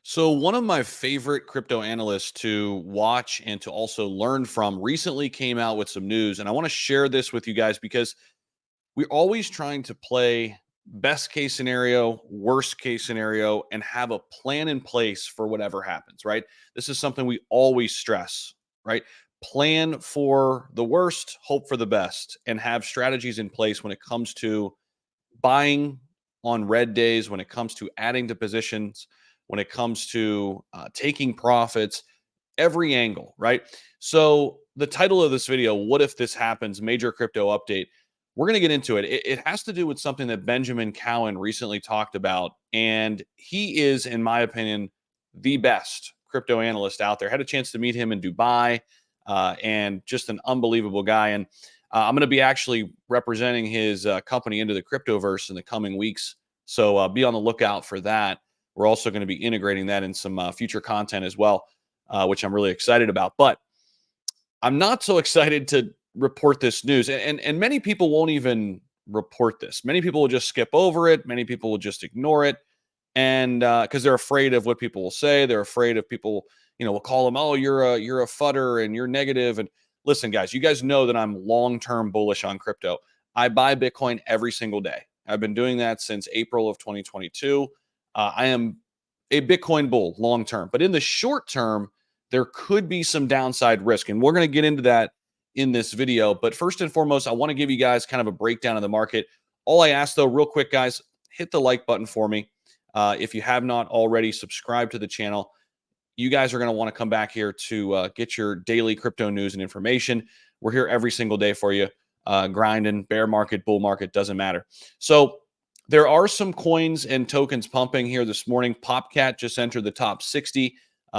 So, one of my favorite crypto analysts to watch and to also learn from recently came out with some news. And I want to share this with you guys because we're always trying to play best case scenario, worst case scenario, and have a plan in place for whatever happens, right? This is something we always stress, right? Plan for the worst, hope for the best, and have strategies in place when it comes to buying on red days, when it comes to adding to positions, when it comes to taking profits, every angle, right? So, the title of this video, What If This Happens? Major Crypto Update. We're going to get into it. It has to do with something that Benjamin Cowen recently talked about. And he is, in my opinion, the best crypto analyst out there. Had a chance to meet him in Dubai and just an unbelievable guy. And I'm going to be actually representing his company into the cryptoverse in the coming weeks. So be on the lookout for that. We're also going to be integrating that in some future content as well, which I'm really excited about. But I'm not so excited to report this news. And many people won't even report this. Many people will just skip over it. Many people will just ignore it. And because they're afraid of what people will say, they're afraid of people, will call them, oh, you're a fudder and you're negative. And listen, guys, you guys know that I'm long-term bullish on crypto. I buy Bitcoin every single day. I've been doing that since April of 2022. I am a Bitcoin bull long term, but in the short term, there could be some downside risk. And we're going to get into that in this video. But first and foremost, I want to give you guys kind of a breakdown of the market. All I ask, though, real quick, guys, hit the like button for me. If you have not already subscribed to the channel, you guys are going to want to come back here to get your daily crypto news and information. We're here every single day for you, grinding, bear market, bull market, doesn't matter. So there are some coins and tokens pumping here this morning. Popcat just entered the top 60,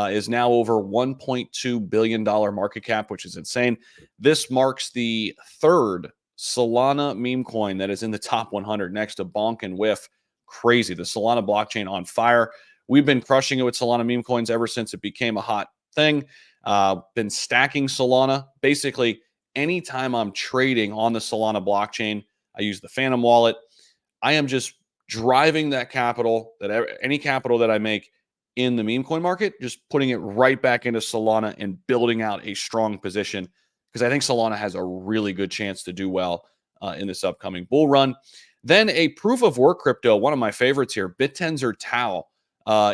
is now over $1.2 billion market cap, which is insane. This marks the third Solana meme coin that is in the top 100 next to Bonk and Whiff. Crazy. The Solana blockchain on fire. We've been crushing it with Solana meme coins ever since it became a hot thing. Been stacking Solana. Basically, anytime I'm trading on the Solana blockchain, I use the Phantom wallet. I am just driving that capital, any capital that I make in the meme coin market, just putting it right back into Solana and building out a strong position because I think Solana has a really good chance to do well in this upcoming bull run. Then a proof of work crypto, one of my favorites here, BitTensor Tau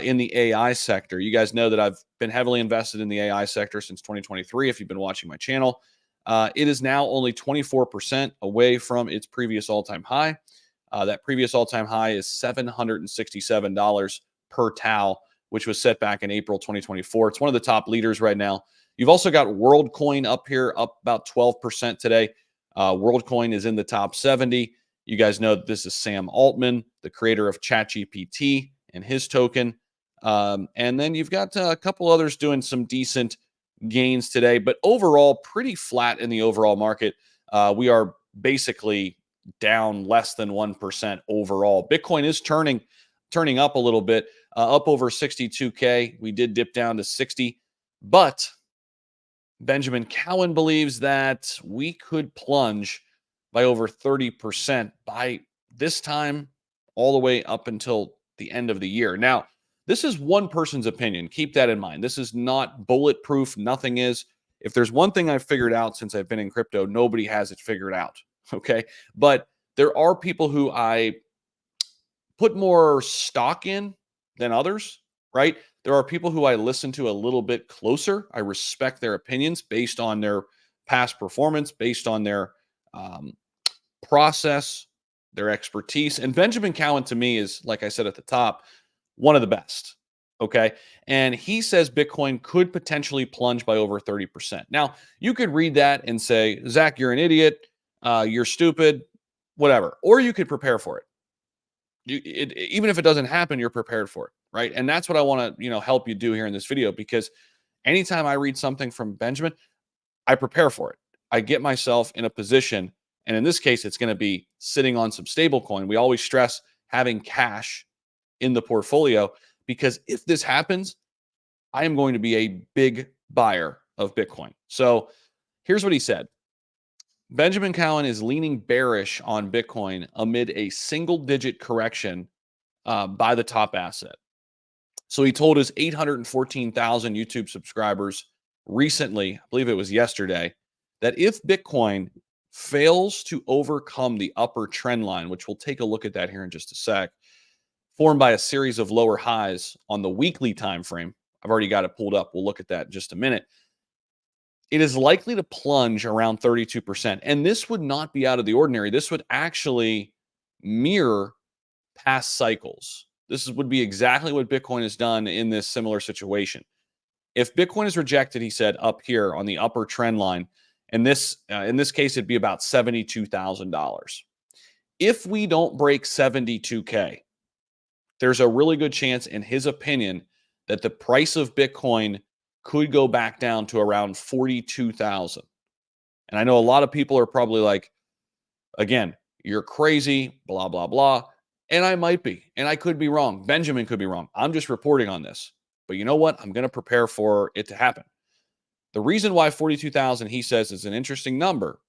in the AI sector. You guys know that I've been heavily invested in the AI sector since 2023. If you've been watching my channel, it is now only 24% away from its previous all-time high. That previous all-time high is $767 per Tau, which was set back in April 2024. It's one of the top leaders right now. You've also got WorldCoin up here, up about 12% today. WorldCoin is in the top 70. You guys know that this is Sam Altman, the creator of ChatGPT and his token. And then you've got a couple others doing some decent gains today, but overall pretty flat in the overall market. We are basically down less than 1% overall. Bitcoin is turning up a little bit, up over 62K. We did dip down to 60, but Benjamin Cowen believes that we could plunge by over 30% by this time all the way up until the end of the year. Now, this is one person's opinion. Keep that in mind. This is not bulletproof. Nothing is. If there's one thing I've figured out since I've been in crypto, nobody has it figured out. Okay. But there are people who I put more stock in than others, right? There are people who I listen to a little bit closer. I respect their opinions based on their past performance, based on their process, their expertise. And Benjamin Cowen, to me, is, like I said at the top, one of the best. Okay. And he says Bitcoin could potentially plunge by over 30%. Now, you could read that and say, Zach, you're an idiot. You're stupid, whatever. Or you could prepare for it. Even if it doesn't happen, you're prepared for it, right? And that's what I want to, help you do here in this video, because anytime I read something from Benjamin, I prepare for it. I get myself in a position, and in this case, it's going to be sitting on some stable coin. We always stress having cash in the portfolio, because if this happens, I am going to be a big buyer of Bitcoin. So here's what he said. Benjamin Cowen is leaning bearish on Bitcoin amid a single-digit correction by the top asset. So he told his 814,000 YouTube subscribers recently, I believe it was yesterday, that if Bitcoin fails to overcome the upper trend line, which we'll take a look at that here in just a sec, formed by a series of lower highs on the weekly time frame. I've already got it pulled up. We'll look at that in just a minute. It is likely to plunge around 32%. And this would not be out of the ordinary. This would actually mirror past cycles. Would be exactly what Bitcoin has done in this similar situation. If Bitcoin is rejected, he said, up here on the upper trend line, and this in this case, it'd be about $72,000. If we don't break 72K, there's a really good chance, in his opinion, that the price of Bitcoin could go back down to around 42,000. And I know a lot of people are probably like, again, you're crazy, blah, blah, blah. And I might be, and I could be wrong. Benjamin could be wrong. I'm just reporting on this. But you know what? I'm going to prepare for it to happen. The reason why 42,000, he says, is an interesting number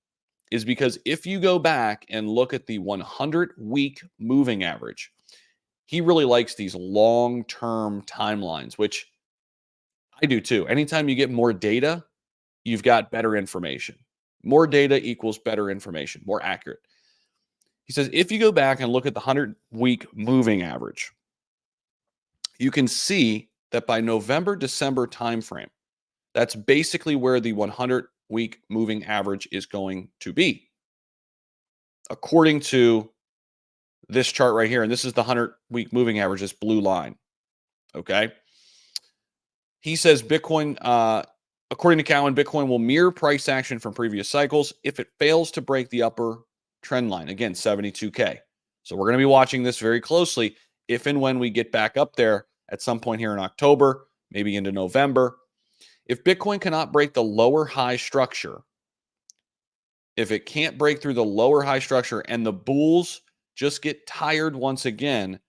is because if you go back and look at the 100-week moving average, he really likes these long-term timelines, which I do too. Anytime you get more data, you've got better information. More data equals better information, more accurate. He says, if you go back and look at the 100-week moving average, you can see that by November, December timeframe, that's basically where the 100-week moving average is going to be. According to this chart right here, and this is the 100-week moving average, this blue line, okay? He says Bitcoin, according to Cowen, Bitcoin will mirror price action from previous cycles if it fails to break the upper trend line. Again, 72K. So we're going to be watching this very closely if and when we get back up there at some point here in October, maybe into November. If Bitcoin cannot break the lower high structure, if it can't break through the lower high structure and the bulls just get tired once again,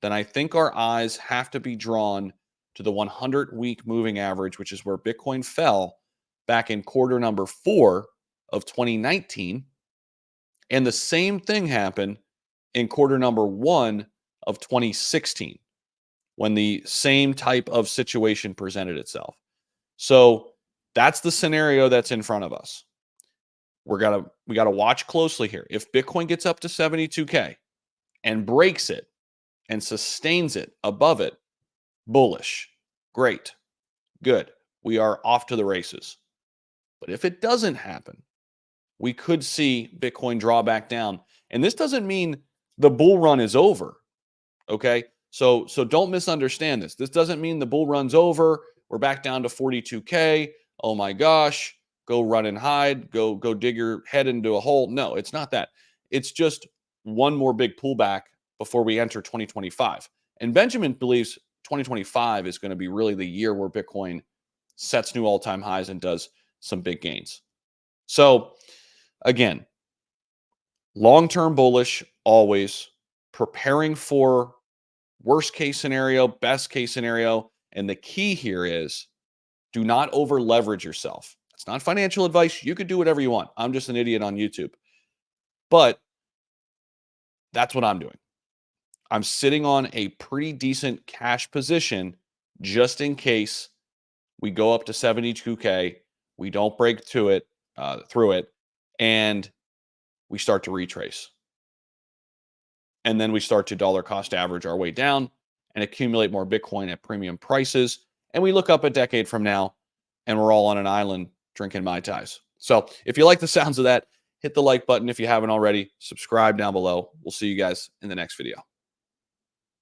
then I think our eyes have to be drawn to the 100-week moving average, which is where Bitcoin fell back in quarter number 4 of 2019. And the same thing happened in quarter number 1 of 2016, when the same type of situation presented itself. So that's the scenario that's in front of us. We got to watch closely here. If Bitcoin gets up to 72K and breaks it and sustains it above it, bullish, great, good. We are off to the races. But if it doesn't happen, we could see Bitcoin draw back down. And this doesn't mean the bull run is over. Okay. So don't misunderstand this. This doesn't mean the bull run's over. We're back down to 42K. Oh my gosh. Go run and hide. Go dig your head into a hole. No, it's not that. It's just one more big pullback before we enter 2025. And Benjamin believes 2025 is going to be really the year where Bitcoin sets new all-time highs and does some big gains. So again, long-term bullish, always preparing for worst case scenario, best case scenario. And the key here is do not over leverage yourself. It's not financial advice. You could do whatever you want. I'm just an idiot on YouTube. But that's what I'm doing. I'm sitting on a pretty decent cash position just in case we go up to 72K, we don't break through it, and we start to retrace. And then we start to dollar cost average our way down and accumulate more Bitcoin at premium prices. And we look up a decade from now and we're all on an island drinking Mai Tais. So if you like the sounds of that, hit the like button if you haven't already. Subscribe down below. We'll see you guys in the next video.